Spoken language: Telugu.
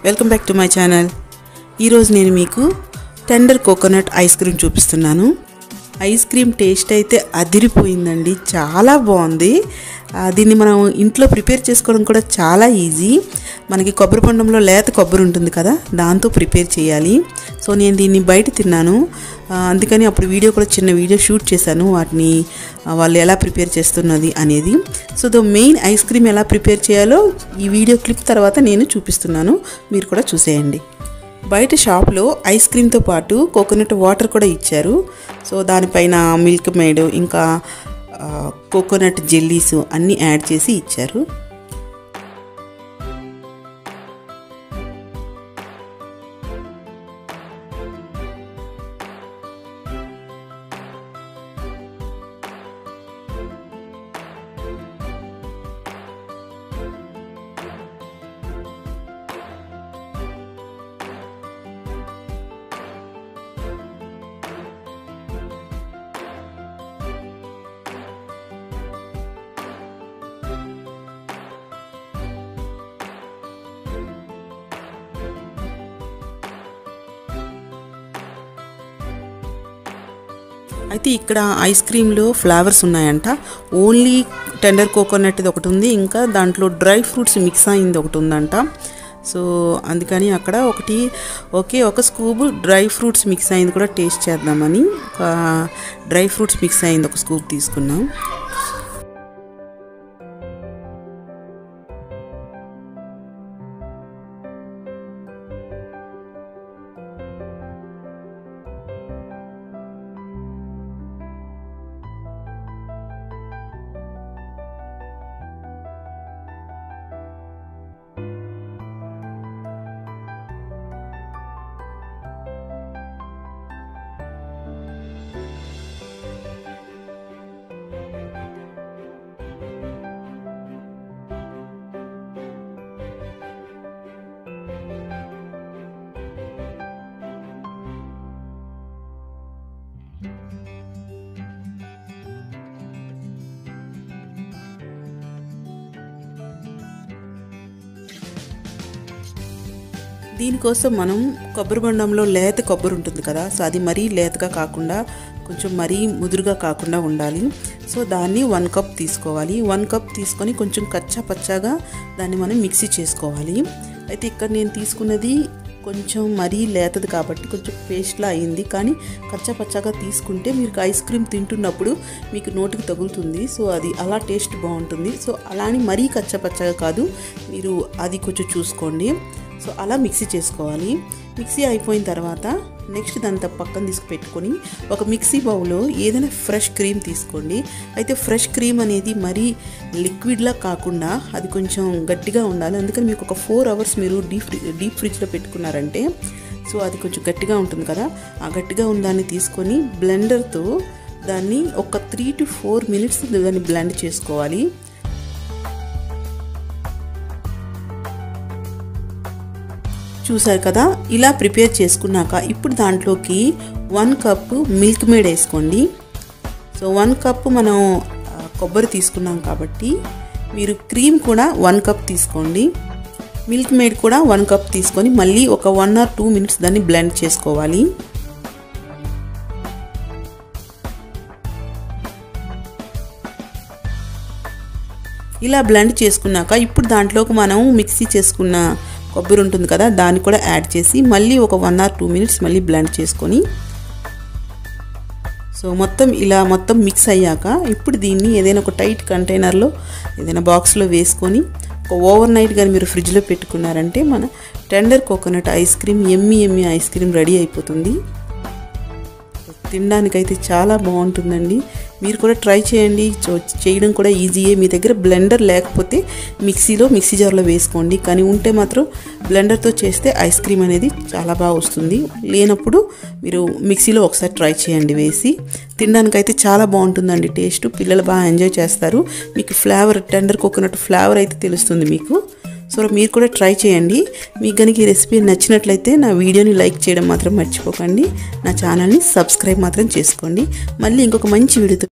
Welcome back to my channel. ఈరోజు నేను మీకు టెండర్ కోకోనట్ ఐస్ క్రీమ్ చూపిస్తున్నాను. ఐస్ క్రీమ్ టేస్ట్ అయితే అదిరిపోయిందండి, చాలా బాగుంది. దీన్ని మనం ఇంట్లో ప్రిపేర్ చేసుకోవడం కూడా చాలా ఈజీ. మనకి కొబ్బరి బొండంలో లేత కొబ్బరి ఉంటుంది కదా, దాంతో ప్రిపేర్ చేయాలి. సో నేను దీన్ని బయట తిన్నాను, అందుకని అప్పుడు వీడియో కూడా చిన్న వీడియో షూట్ చేశాను, వాటిని వాళ్ళు ఎలా ప్రిపేర్ చేస్తున్నది అనేది. సో మెయిన్ ఐస్ క్రీమ్ ఎలా ప్రిపేర్ చేయాలో ఈ వీడియో క్లిప్ తర్వాత నేను చూపిస్తున్నాను, మీరు కూడా చూసేయండి. బయట షాప్లో ఐస్ క్రీమ్తో పాటు కోకోనట్ వాటర్ కూడా ఇచ్చారు. సో దానిపైన మిల్క్ మేడ్ ఇంకా కోకోనట్ జెల్లీస్ అన్నీ యాడ్ చేసి ఇచ్చారు. అయితే ఇక్కడ ఐస్ క్రీమ్లో ఫ్లేవర్స్ ఉన్నాయంట. ఓన్లీ టెండర్ కోకోనట్ ఒకటి ఉంది, ఇంకా దాంట్లో డ్రై ఫ్రూట్స్ మిక్స్ అయింది ఒకటి ఉందంట. సో అందుకని అక్కడ ఒక స్కూప్ డ్రై ఫ్రూట్స్ మిక్స్ అయింది కూడా టేస్ట్ చేద్దామని డ్రై ఫ్రూట్స్ మిక్స్ అయింది ఒక స్కూప్ తీసుకున్నాం. దీనికోసం మనం కొబ్బరి బొండంలో లేత కొబ్బరి ఉంటుంది కదా, సో అది మరీ లేతగా కాకుండా కొంచెం మరీ ముదురుగా కాకుండా ఉండాలి. సో దాన్ని 1 కప్ తీసుకోవాలి. 1 కప్ తీసుకొని కొంచెం కచ్చా పచ్చాగా దాన్ని మనం మిక్సీ చేసుకోవాలి. అయితే ఇక్కడ నేను తీసుకున్నది కొంచెం మరీ లేతది కాబట్టి కొంచెం పేస్ట్లా అయింది, కానీ కచ్చా పచ్చాగా తీసుకుంటే మీరు ఐస్ క్రీమ్ తింటున్నప్పుడు మీకు నోటికి తగులుతుంది. సో అది అలా టేస్ట్ బాగుంటుంది. సో అలాని మరీ కచ్చా పచ్చాగా కాదు, మీరు అది కొంచెం చూసుకోండి. సో అలా మిక్సీ చేసుకోవాలి. మిక్సీ అయిపోయిన తర్వాత నెక్స్ట్ దాంతో పక్కన తీసుకుపెట్టుకొని ఒక మిక్సీ బౌల్లో ఏదైనా ఫ్రెష్ క్రీమ్ తీసుకోండి. అయితే ఫ్రెష్ క్రీమ్ అనేది మరీ లిక్విడ్లా కాకుండా అది కొంచెం గట్టిగా ఉండాలి. అందుకని మీకు ఒక 4 అవర్స్ మీరు డీప్ ఫ్రిడ్జ్లో పెట్టుకున్నారంటే సో అది కొంచెం గట్టిగా ఉంటుంది కదా, ఆ గట్టిగా ఉన్న దాన్ని తీసుకొని బ్లెండర్తో దాన్ని ఒక 3 to 4 minutes దాన్ని బ్లెండ్ చేసుకోవాలి. చూసారు కదా, ఇలా ప్రిపేర్ చేసుకున్నాక ఇప్పుడు దాంట్లోకి 1 కప్ మిల్క్ మేడ్ వేసుకోండి. సో 1 కప్ మనం కొబ్బరి తీసుకున్నాం కాబట్టి మీరు క్రీమ్ కూడా 1 కప్ తీసుకోండి. మిల్క్ మేడ్ కూడా 1 కప్ తీసుకొని మళ్ళీ ఒక 1 or 2 minutes దాన్ని బ్లెండ్ చేసుకోవాలి. ఇలా బ్లెండ్ చేసుకున్నాక ఇప్పుడు దాంట్లోకి మనం మిక్సీ చేసుకున్న కొబ్బరి ఉంటుంది కదా, దాన్ని కూడా యాడ్ చేసి మళ్ళీ ఒక 1 or 2 minutes మళ్ళీ బ్లెండ్ చేసుకొని సో మొత్తం మిక్స్ అయ్యాక ఇప్పుడు దీన్ని ఏదైనా ఒక టైట్ కంటైనర్లో ఏదైనా బాక్స్లో వేసుకొని ఒక ఓవర్ నైట్ కానీ మీరు ఫ్రిడ్జ్లో పెట్టుకున్నారంటే మన టెండర్ కోకోనట్ ఐస్ క్రీమ్ ఎమ్మి ఐస్ క్రీమ్ రెడీ అయిపోతుంది. తినడానికైతే చాలా బాగుంటుందండి, మీరు కూడా ట్రై చేయండి. చేయడం కూడా ఈజీయే. మీ దగ్గర బ్లెండర్ లేకపోతే మిక్సీ జార్లో వేసుకోండి, కానీ ఉంటే మాత్రం బ్లెండర్తో చేస్తే ఐస్ క్రీమ్ అనేది చాలా బాగా వస్తుంది. లేనప్పుడు మీరు మిక్సీలో ఒకసారి ట్రై చేయండి వేసి. తినడానికైతే చాలా బాగుంటుందండి టేస్ట్, పిల్లలు బాగా ఎంజాయ్ చేస్తారు. మీకు ఫ్లేవర్ టెండర్ కోకోనట్ ఫ్లేవర్ అయితే తెలుస్తుంది మీకు. సో మీరు కూడా ట్రై చేయండి. మీకు కనుక ఈ రెసిపీ నచ్చినట్లయితే నా వీడియోని లైక్ చేయడం మాత్రం మర్చిపోకండి. నా ఛానల్ని సబ్స్క్రైబ్ మాత్రం చేసుకోండి. మళ్ళీ ఇంకొక మంచి వీడియోతో